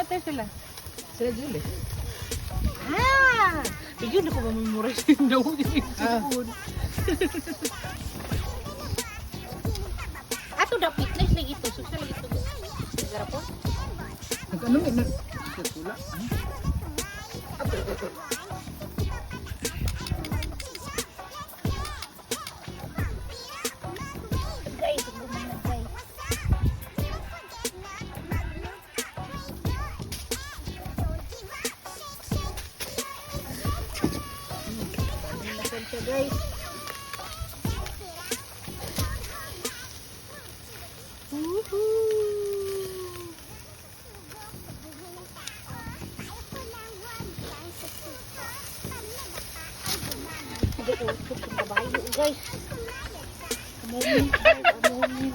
Ate sila. Sila Julie. Ah! Bigyan na ko mamemorize yung daw yung food. Ato daw fitness lang ito. Social lang ito. Garapon? Ano may nagtutula? Guys, gumana guys. Guys. Guys, amomin, amomin.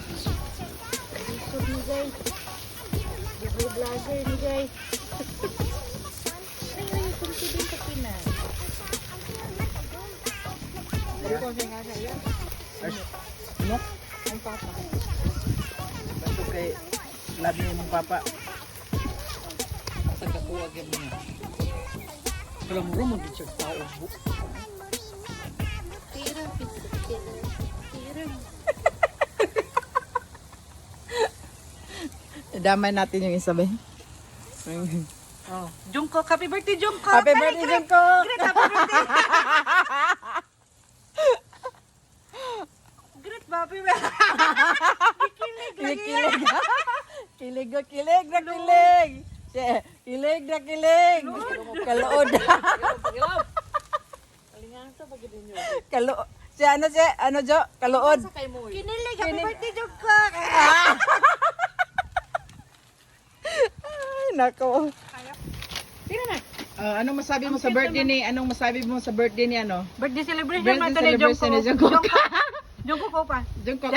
Bisog ni guys. Bigo vlogger ni guys. Ay, kunti din sa Pinas. Ano ko siya nga siya? Ano? Ang papa. Bato kay love niya yung papa. Tagakuwag yan niya. Pero mo mo din siya tao. Tira, tira. Damay natin yung isa ba? Oh, Jungkook, happy birthday Jungkook. Happy birthday, Jungkook! Great, happy birthday. Great, happy birthday. Kilig. Kilig na kilig na kilig. Kilig na kilig. Kalood. Kalood. Ano Jo? Kalood. Kinilig, happy birthday Jungkook. Ay, nako. Tira na. Anong masabi mo sa birthday ni ano? Birthday celebration Birthday man to ni celebration ni Jungkook. Jungkook. Jungkook ko pa. Jungkook.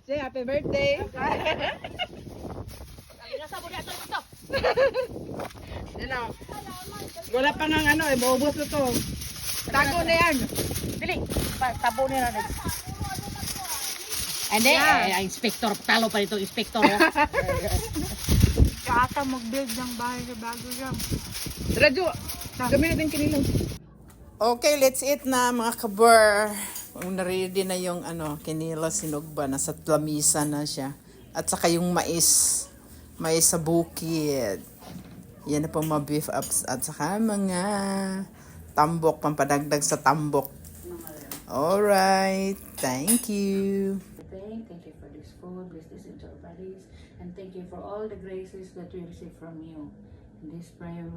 Say happy birthday. Wala pa nang ano eh, maubos na to. Tago na yan. Dili, tabo ni na. Hindi, inspector, talo pa nito, inspector. Kaata mag-build ng bahay sa bago jam. Radyo, gawin natin kinilang. Okay, let's eat na mga kabar. Ready na yung kinila sinugba. Nasa lamisa na siya. At saka yung mais. Mais sa bukid. Yan na po mga beef ups. At saka mga tambok, pampadagdag sa tambok. Alright, thank you. Thank you for this food, bless this into our bodies, and thank you for all the graces that we receive from you. In this prayer,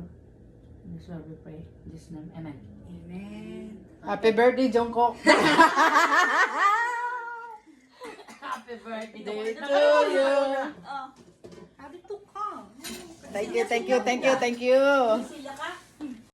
this will we pray. In this name, amen. Amen. Happy birthday, Jungkook. Happy birthday to you. How did to come? Thank you.